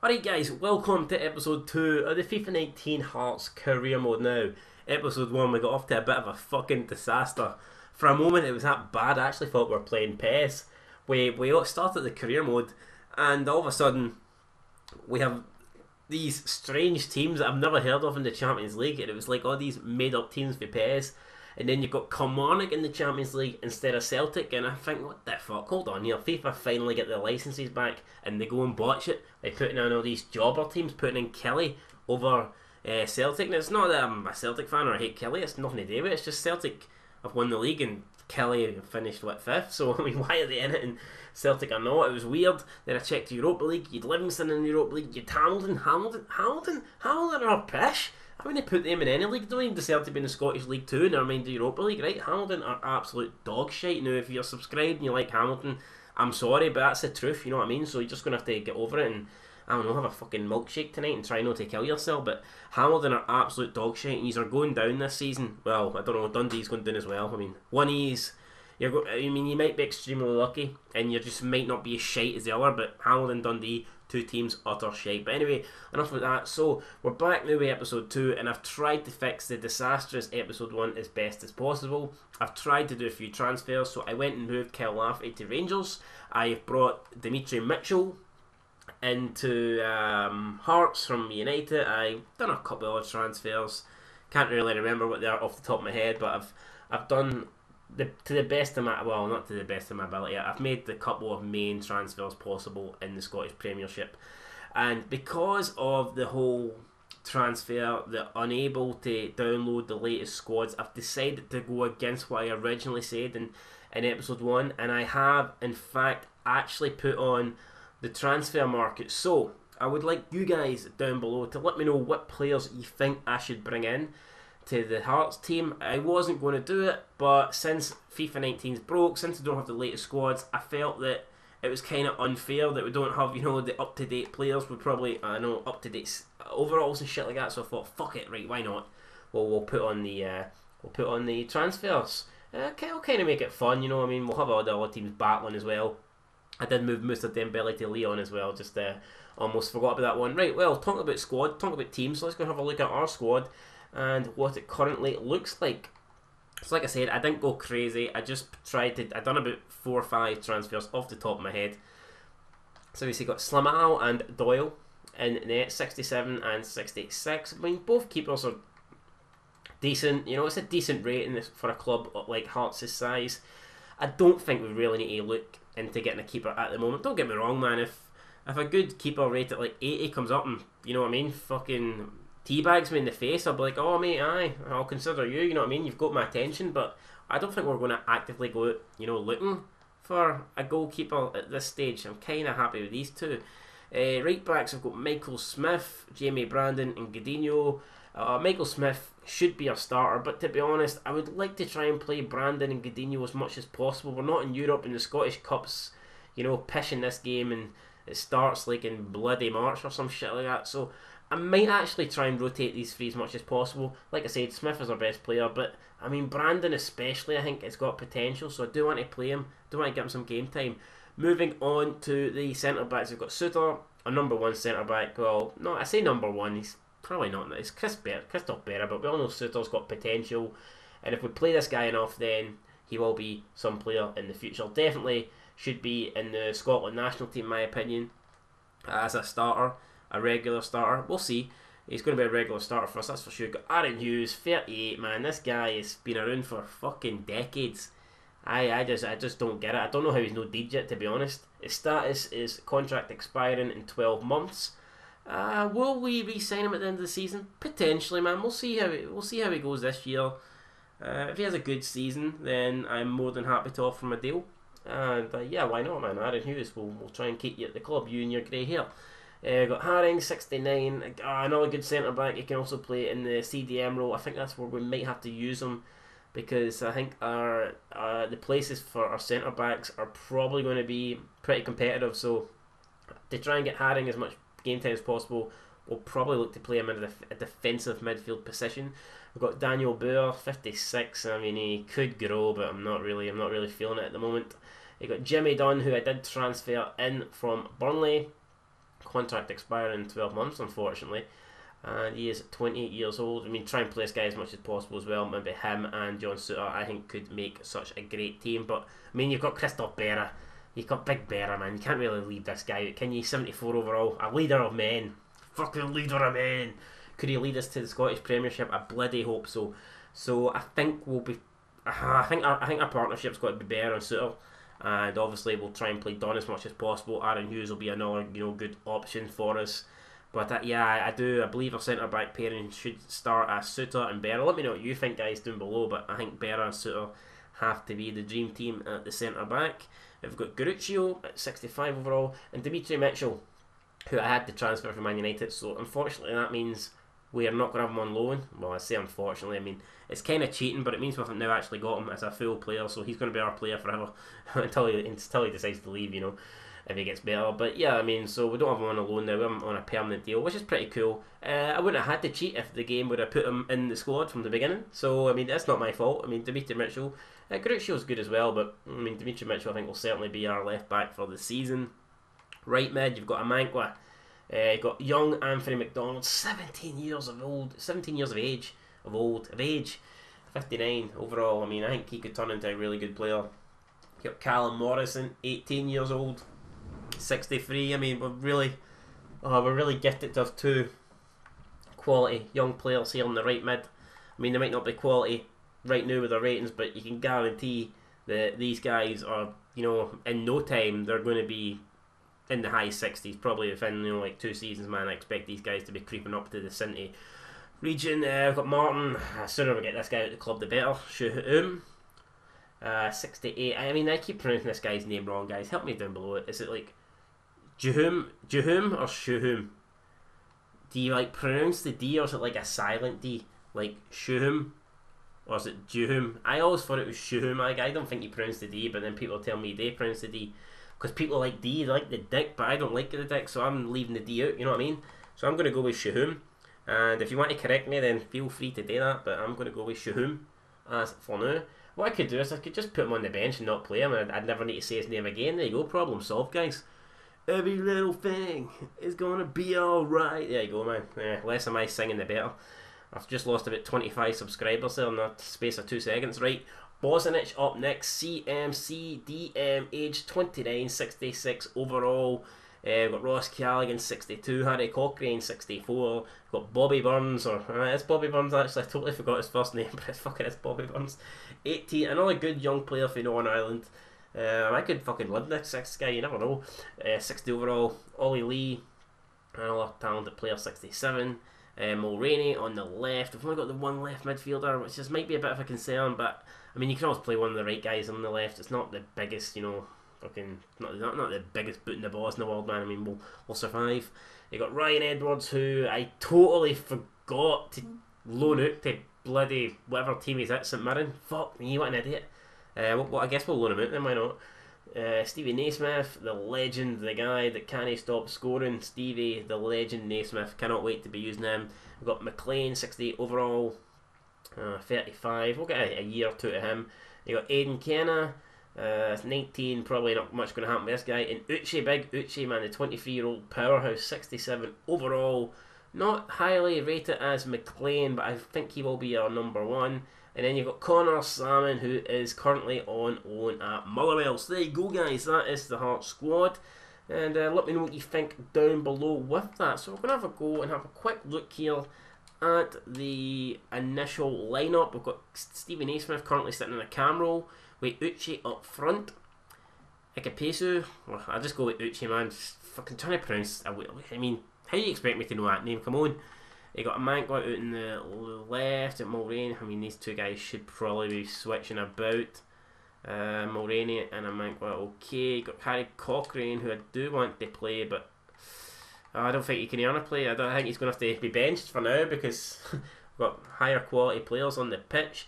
Alright guys, welcome to episode 2 of the FIFA 19 Hearts career mode now. Episode 1 we got off to a bit of a fucking disaster. For a moment it was that bad, I actually thought we were playing PES. We all started the career mode and all of a sudden we have these strange teams that I've never heard of in the Champions League, and it was like all these made up teams for PES. And then you've got Kilmarnock in the Champions League instead of Celtic, and I think, what the fuck, hold on here, FIFA finally get their licences back and they go and botch it by putting in all these jobber teams, putting in Kelly over Celtic. And it's not that I'm a Celtic fan or I hate Kelly, it's nothing to do with it, it's just Celtic have won the league and Kelly finished, what, 5th, so I mean, why are they in it and Celtic are not? It was weird. Then I checked the Europa League, you'd Livingston in the Europa League, you'd Hamilton are pish. I mean, they put them in any league. They don't even deserve to be in the Scottish League 2, never mind the Europa League, right? Hamilton are absolute dog shite. Now, if you're subscribed and you like Hamilton, I'm sorry, but that's the truth, you know what I mean? So you're just going to have to get over it and, I don't know, have a fucking milkshake tonight and try not to kill yourself. But Hamilton are absolute dog shite, and these are going down this season. Well, I don't know, Dundee's going down as well. I mean, you might be extremely lucky, and you just might not be as shite as the other, but Hamilton, Dundee, two teams, utter shite. But anyway, enough of that. So, we're back now with episode 2, and I've tried to fix the disastrous episode 1 as best as possible. I've tried to do a few transfers, so I went and moved Kyle Lafferty to Rangers. I've brought Dimitri Mitchell into Hearts from United. I've done a couple of odd transfers. Can't really remember what they are off the top of my head, but I've done to the best of my, well, not to the best of my ability. I've made the couple of main transfers possible in the Scottish Premiership, and because of the whole transfer, they're unable to download the latest squads. I've decided to go against what I originally said in episode 1, and I have in fact actually put on the transfer market. So I would like you guys down below to let me know what players you think I should bring in to the Hearts team. I wasn't going to do it, but since FIFA 19's broke, since we don't have the latest squads, I felt that it was kind of unfair that we don't have, you know, the up-to-date players with probably, I know, up-to-date overalls and shit like that. So I thought, fuck it, right, why not? Well, we'll put on the transfers. I'll kind of make it fun, you know. I mean, we'll have all the other teams battling as well. I did move Moussa Dembele to Leon as well. Just almost forgot about that one. Right, well, talking about squad, talking about teams. So let's go have a look at our squad and what it currently looks like. So like I said, I didn't go crazy. I just I done about 4 or 5 transfers off the top of my head. So we see got Slamal and Doyle in net, 67 and 66. I mean, both keepers are decent. You know, it's a decent rating for a club like Hearts' size. I don't think we really need to look into getting a keeper at the moment. Don't get me wrong, man. If a good keeper rate at like 80 comes up and, you know what I mean, fucking teabags me in the face, I'll be like, oh mate, aye, I'll consider you, you know what I mean, you've got my attention. But I don't think we're going to actively go out, you know, looking for a goalkeeper at this stage. I'm kind of happy with these two. Right backs, I've got Michael Smith, Jamie Brandon and Godinho. Michael Smith should be a starter, but to be honest, I would like to try and play Brandon and Godinho as much as possible. We're not in Europe, and the Scottish Cup's, you know, pishing this game, and it starts like in bloody March or some shit like that. So I might actually try and rotate these three as much as possible. Like I said, Smith is our best player, but I mean, Brandon especially, I think, has got potential, so I do want to play him, do want to give him some game time. Moving on to the centre-backs, we've got Suter, our number 1 centre-back. Well, no, I say number 1, he's probably not. It's Christoph Berra, but we all know Suter's got potential, and if we play this guy enough, then he will be some player in the future. Definitely should be in the Scotland national team, in my opinion, as a starter, a regular starter. We'll see. He's going to be a regular starter for us, that's for sure. Got Aaron Hughes, 38, man. This guy has been around for fucking decades. I just don't get it. I don't know how he's no deed yet, to be honest. His status is contract expiring in 12 months. Will we re-sign him at the end of the season? Potentially, man. We'll see how he goes this year. If he has a good season, then I'm more than happy to offer him a deal. And yeah, why not, man? Aaron Hughes, we'll try and keep you at the club, you and your grey hair. Got Haring, 69, another good centre back. He can also play in the CDM role. I think that's where we might have to use him, because I think the places for our centre backs are probably going to be pretty competitive. So to try and get Haring as much game time as possible, we'll probably look to play him in a defensive midfield position. We've got Daniel Boer, 56. I mean, he could grow, but I'm not really feeling it at the moment. You got Jimmy Dunn, who I did transfer in from Burnley. Contract expiring in 12 months, unfortunately. And he is 28 years old. I mean, try and play this guy as much as possible as well. Maybe him and John Suter, I think, could make such a great team. But, I mean, you've got Christoph Berra. You've got Big Berra, man. You can't really leave this guy out, can you? 74 overall. A leader of men. Fucking leader of men. Could he lead us to the Scottish Premiership? I bloody hope so. So, I think we'll be... I think our partnership's got to be Berra and Suter. And obviously, we'll try and play Don as much as possible. Aaron Hughes will be another, good option for us. But yeah, I believe our centre back pairing should start as Suter and Berra. Let me know what you think, guys, down below. But I think Berra and Suter have to be the dream team at the centre back. We've got Garuccio at 65 overall and Dimitri Mitchell, who I had to transfer from Man United. So unfortunately, that means we are not going to have him on loan. Well, I say unfortunately, I mean it's kind of cheating, but it means we've now actually got him as a full player. So he's going to be our player forever until he decides to leave, if he gets better. But yeah, I mean, so we don't have him on a loan now, we have him on a permanent deal, which is pretty cool. I wouldn't have had to cheat if the game would have put him in the squad from the beginning. So I mean, that's not my fault. I mean, Dimitri Mitchell, Garuccio's good as well, but I mean, Dimitri Mitchell I think will certainly be our left back for the season. Right mid, you've got Amankwa. You've got young Anthony McDonald, 17 years of age, 59 overall. I mean, I think he could turn into a really good player. You've got Callum Morrison, 18 years old, 63. I mean, we're really gifted to have two quality young players here in the right mid. I mean, they might not be quality right now with their ratings, but you can guarantee that these guys are, in no time they're going to be in the high 60s, probably within like 2 seasons, man. I expect these guys to be creeping up to the 70 region. We've got Martin. The sooner we get this guy out of the club, the better. Shuhum, 68. I mean, I keep pronouncing this guy's name wrong, guys. Help me down below. Is it like Juhum or Shuhum? Do you like pronounce the D, or is it like a silent D, like Shuhum, or is it Juhum? I always thought it was Shuhum. I don't think you pronounce the D, but then people tell me they pronounce the D. Because people like D, they like the dick, but I don't like the dick, so I'm leaving the D out, you know what I mean? So I'm going to go with Shuhum. And if you want to correct me, then feel free to do that, but I'm going to go with Shuhum as for now. What I could do is I could just put him on the bench and not play him, and I'd never need to say his name again. There you go, problem solved, guys. Every little thing is going to be alright. There you go, man. Less of my singing, the better. I've just lost about 25 subscribers there in the space of 2 seconds, right? Bosnich up next, CMC DM, age 29, 66 overall. We've got Ross Callaghan, 62, Harry Cochrane, 64. We've got Bobby Burns, or it's Bobby Burns actually, I totally forgot his first name, but it's Bobby Burns, 18, another good young player for Northern Ireland. I could fucking live this guy, you never know. 60 overall, Ollie Lee, another talented player, 67. Mulroney on the left. We've only got the one left midfielder, which just might be a bit of a concern, but I mean, you can always play one of the right guys on the left. It's not the biggest, fucking not the biggest boot in the balls in the world, man. I mean, we'll survive. You got Ryan Edwards, who I totally forgot to loan out to bloody whatever team he's at, St Mirren. Fuck me, what an idiot. Well, I guess we'll loan him out then, why not? Stevie Naismith, the legend, the guy that can't stop scoring. Stevie, the legend Naismith, cannot wait to be using him. We've got McLean, 68 overall, 35. We'll get a year or two to him. You got Aidan Kenna, 19. Probably not much going to happen with this guy. And Uche, big Uche, man, the 23-year-old powerhouse, 67 overall. Not highly rated as McLean, but I think he will be our number one. And then you've got Connor Salmon, who is currently on loan at Motherwell. So there you go, guys. That is the Hearts squad. And let me know what you think down below with that. So we're going to have a go and have a quick look here at the initial lineup. We've got Stevie Naismith currently sitting in a cam roll with Uche up front. Ikepesu, well, I'll just go with Uche, man. Just fucking trying to pronounce. I mean, how do you expect me to know that name? Come on. You got a Amankwa out in the left at Mulroney. I mean, these two guys should probably be switching about. Mulroney and Amankwa, okay. You got Harry Cochrane, who I do want to play, but I don't think he can earn a play. I don't think he's going to have to be benched for now because we've got higher quality players on the pitch.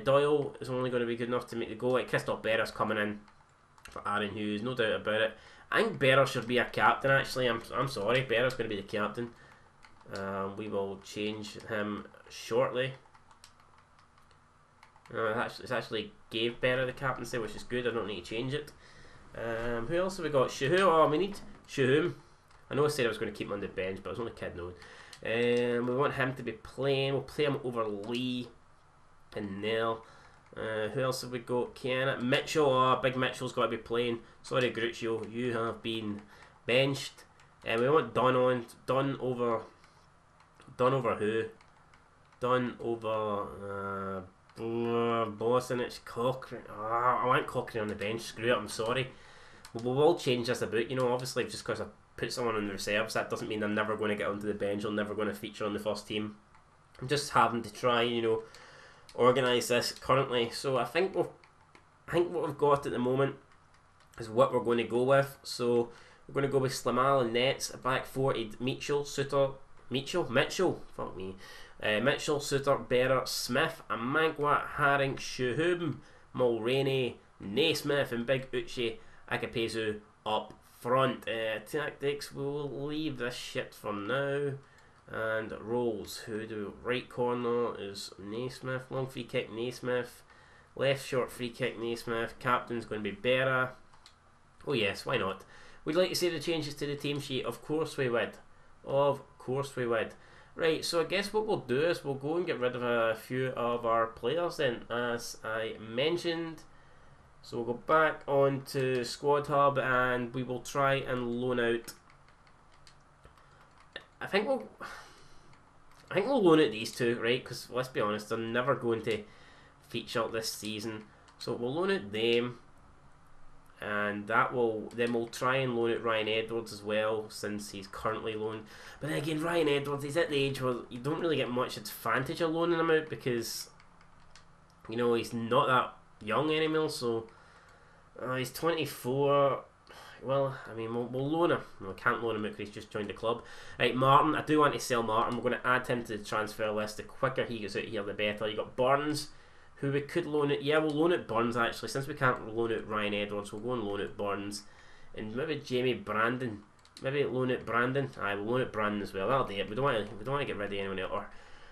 Doyle is only going to be good enough to make the goal. Christoph Berra's coming in for Aaron Hughes, no doubt about it. I think Berra should be a captain, actually. I'm sorry, Berra's going to be the captain. We will change him shortly. It's actually gave Berra the captaincy, which is good. I don't need to change it. Who else have we got? Shuhum. Oh, we need Shuhum. I know I said I was going to keep him on the bench, but I was only kidding on. We want him to be playing. We'll play him over Lee and Nell. Who else have we got? Kiana Mitchell. Oh, Big Mitchell's got to be playing. Sorry, Gruccio, you have been benched. We want Dunn on. Dunn over who? Dunn over Bosinic, Cochrane. I want Cochrane on the bench. Screw it, I'm sorry. We'll change this about, you know, obviously just because I put someone on the reserves, that doesn't mean they're never going to get onto the bench or never going to feature on the first team. I'm just having to try, you know, organise this currently. So I think what we've got at the moment is what we're going to go with. So we're going to go with Slamal and nets, a back four, Mitchell, Suter, Mitchell, fuck me. Mitchell, Suter, Berra, Smith, Amangwa, Haring, Shuhum, Mulroney, Naismith, and Big Uche Akapezu up front. Tactics, we'll leave this shit for now. And roles, who do? Right corner is Naismith, long free kick Naismith, left short free kick Naismith, captain's going to be Berra. Oh yes, why not? Would you like to see the changes to the team sheet? Of course we would. Of course we would. Right, so I guess what we'll do is we'll go and get rid of a few of our players then, as I mentioned. So we'll go back onto Squad Hub and we will try and loan out. I think we'll loan out these two, right? Because let's be honest, they're never going to feature this season. So we'll loan out them, and then we'll try and loan out Ryan Edwards as well, since he's currently loaned. But then again, Ryan Edwards, he's at the age where you don't really get much advantage of loaning him out because, you know, he's not that young anymore. So he's 24. Well, I mean, we'll loan him. We can't loan him out because he's just joined the club. Right, Martin. I do want to sell Martin. We're going to add him to the transfer list. The quicker he gets out here, the better. You got Burns, who we could loan it. Yeah, we'll loan it Burns actually. Since we can't loan it Ryan Edwards, we'll go and loan it Burns. And maybe Jamie Brandon. Maybe loan it Brandon. Aye, we'll loan it Brandon as well. That'll do it. We don't want to get rid of anyone else. Or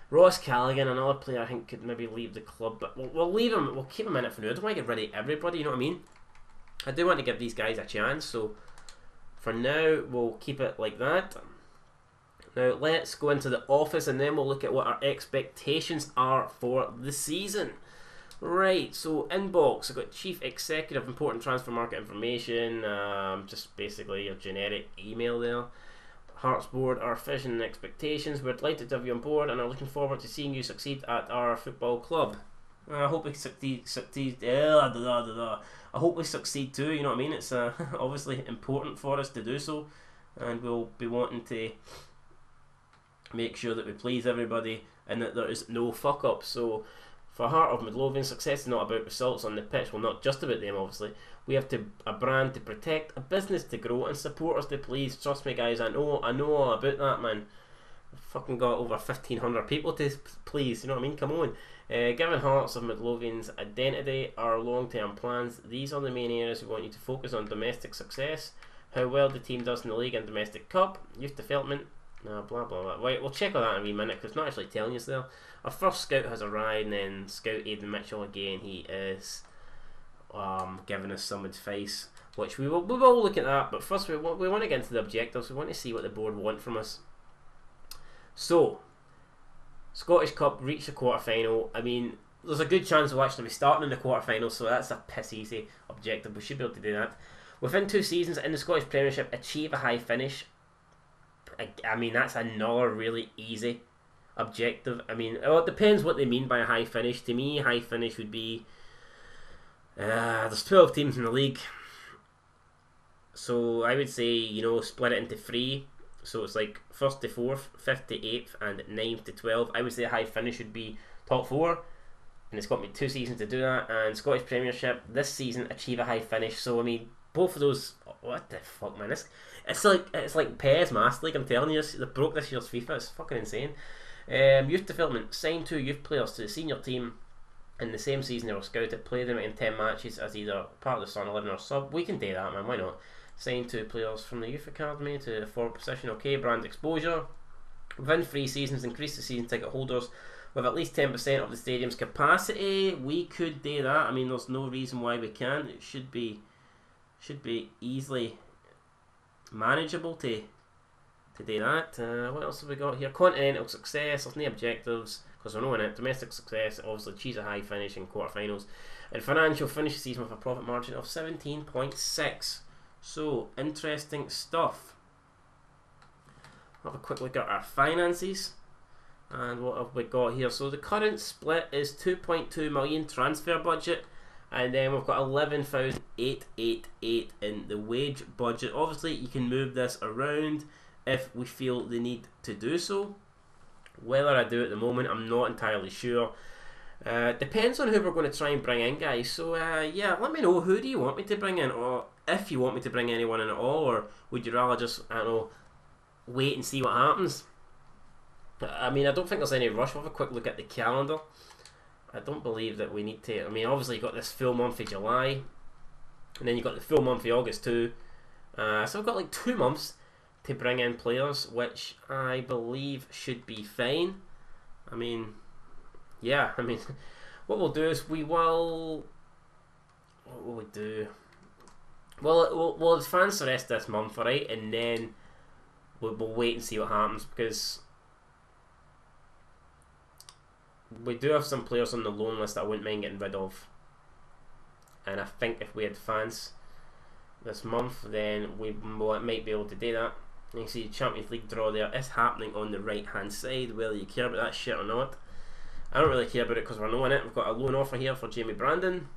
Ross Callaghan, another player I think could maybe leave the club, but we'll leave him. We'll keep him in it for now. I don't want to get rid of everybody. You know what I mean? I do want to give these guys a chance, so for now we'll keep it like that. Now let's go into the office and then we'll look at what our expectations are for the season. Right, so inbox, I've got chief executive, important transfer market information, just basically your generic email there. Hearts board, our vision and expectations. We're delighted to have you on board and are looking forward to seeing you succeed at our football club. I hope we succeed. I hope we succeed too. You know what I mean? It's obviously important for us to do so, and we'll be wanting to make sure that we please everybody and that there is no fuck up. So, for Heart of Midlothian, success is not about results on the pitch. Well, not just about them, obviously. We have a brand to protect, a business to grow, and supporters to please. Trust me, guys. I know all about that, man. I've fucking got over 1,500 people to please. You know what I mean? Come on. Given Hearts of Midlothian's identity, our long-term plans, these are the main areas we want you to focus on: domestic success, how well the team does in the league and domestic cup, youth development, blah blah blah. Wait, we'll check on that in a wee minute because it's not actually telling us there. Our first scout has arrived, and then Scout Aidan Mitchell again. He is giving us some advice, which we will look at that. But first, we want to get into the objectives. We want to see what the board want from us. So, Scottish Cup reached the quarter final. I mean, there's a good chance we'll actually be starting in the quarter final, so that's a piss easy objective. We should be able to do that. Within 2 seasons in the Scottish Premiership, achieve a high finish. I mean, that's another really easy objective. I mean, well, it depends what they mean by a high finish. To me, high finish would be there's 12 teams in the league, so I would say, you know, split it into 3. So it's like 1st to 4th, 5th to 8th, and 9th to 12th. I would say a high finish would be top 4, and it's got me 2 seasons to do that. And Scottish Premiership this season, achieve a high finish. So I mean, both of those. What the fuck, man? It's like PES Master League. I'm telling you, they broke this year's FIFA. It's fucking insane. Youth development, sign 2 youth players to the senior team in the same season they were scouted. Play them in 10 matches as either part of the Sun 11 or sub. We can do that, man. Why not? Sign 2 players from the youth academy to a forward position. Okay, brand exposure. Within 3 seasons, increase the season ticket holders with at least 10% of the stadium's capacity. We could do that. I mean, there's no reason why we can't. It should be easily manageable to to do that. What else have we got here? Continental success, there's no objectives, because we're not in it. Domestic success, obviously achieve a high finish in quarterfinals. And financial, finish the season with a profit margin of 17.6. So, interesting stuff. Have a quick look at our finances. And what have we got here? So the current split is 2.2 million transfer budget, and then we've got 11,888 in the wage budget. Obviously you can move this around if we feel the need to do so. Whether I do at the moment, I'm not entirely sure. Depends on who we're going to try and bring in, guys. So yeah, let me know, who do you want me to bring in, or if you want me to bring anyone in at all, or would you rather just, I don't know, wait and see what happens. I mean, I don't think there's any rush. We'll have a quick look at the calendar. I don't believe that we need to. I mean, obviously you've got this full month of July, and then you've got the full month of August too. So we've got like 2 months to bring in players, which I believe should be fine. I mean, yeah, I mean, what we'll do is we will... What will we do? Well, we'll advance the rest of this month, alright, and then we'll wait and see what happens, because we do have some players on the loan list that I wouldn't mind getting rid of, and I think if we advance this month, then we might be able to do that. You can see the Champions League draw there is happening on the right hand side, whether you care about that shit or not. I don't really care about it because we're not in it. We've got a loan offer here for Jamie Brandon.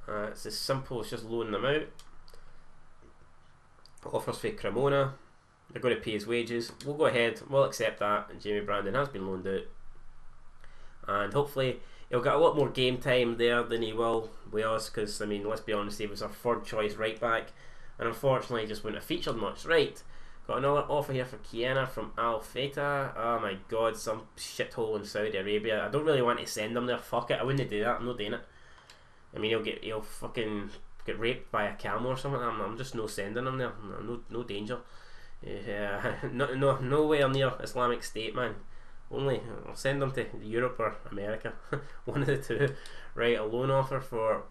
It's as simple as just loaning them out. Offers for Cremona. They're going to pay his wages. We'll go ahead, we'll accept that, and Jamie Brandon has been loaned out. And hopefully he'll get a lot more game time there than he will with us, because, I mean, let's be honest, he was our third choice right back, and unfortunately he just wouldn't have featured much. Right, got another offer here for Kiana from Al Feta. Oh my god, some shithole in Saudi Arabia. I don't really want to send him there, fuck it, I wouldn't do that, I'm not doing it. I mean, he'll fucking get raped by a camel or something. I'm just no sending him there, no danger. Yeah, nowhere near Islamic State, man. Only I'll send them to Europe or America, one of the two. Right, a loan offer for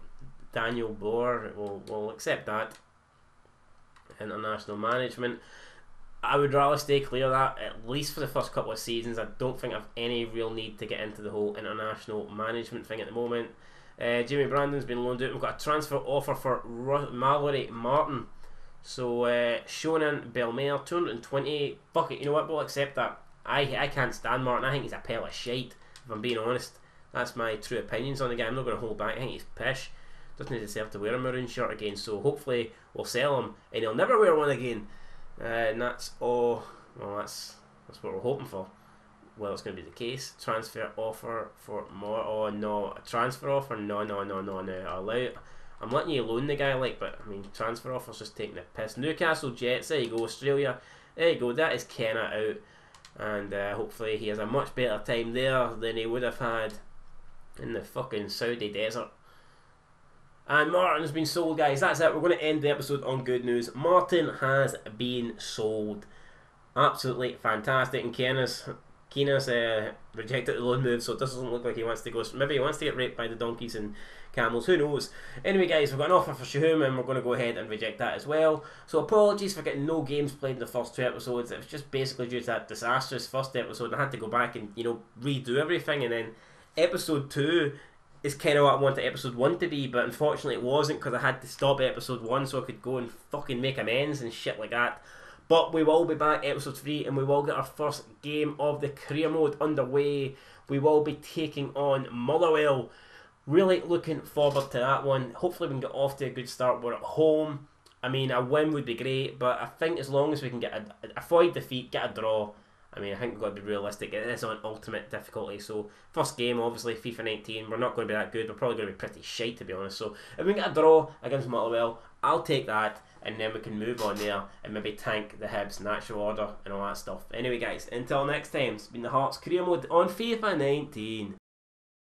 Daniel Boer. We'll accept that. International management. I would rather stay clear of that, at least for the first couple of seasons. I don't think I've any real need to get into the whole international management thing at the moment. Jamie Brandon's been loaned out. We've got a transfer offer for Mallory Martin. So Shonan Belmare, 220. Fuck it, you know what? We'll accept that. I can't stand Martin. I think he's a pile of shite, if I'm being honest. That's my true opinions on the guy. I'm not going to hold back. I think he's pish. Doesn't deserve to wear a maroon shirt again. So hopefully we'll sell him and he'll never wear one again. And that's all. Well, that's what we're hoping for. Well, it's going to be the case. Transfer offer for more. Oh no, a transfer offer? No. I'm letting you loan the guy, like, but I mean, transfer offer's just taking the piss. Newcastle Jets. There you go. Australia. There you go. That is Kenna out. And hopefully he has a much better time there than he would have had in the fucking Saudi desert. And Martin's been sold, guys. That's it. We're going to end the episode on good news. Martin has been sold. Absolutely fantastic. And Keena's rejected the loan move, so it doesn't look like he wants to go. Maybe he wants to get raped by the donkeys and camels, who knows. Anyway, guys, we've got an offer for Shahum and we're going to go ahead and reject that as well. So apologies for getting no games played in the first 2 episodes. It was just basically due to that disastrous first episode. I had to go back and, you know, redo everything, and then episode 2 is kind of what I wanted episode 1 to be, but unfortunately it wasn't, because I had to stop episode 1 so I could go and fucking make amends and shit like that. But we will be back episode 3 and we will get our first game of the career mode underway. We will be taking on Motherwell. Really looking forward to that one. Hopefully we can get off to a good start. We're at home. I mean, a win would be great, but I think as long as we can get avoid defeat, get a draw. I mean, I think we've got to be realistic. It is on ultimate difficulty. So, first game, obviously, FIFA 19. We're not going to be that good. We're probably going to be pretty shite, to be honest. So, if we can get a draw against Motherwell, I'll take that. And then we can move on there and maybe tank the Hibs natural order and all that stuff. Anyway, guys, until next time, it's been the Hearts Career Mode on FIFA 19.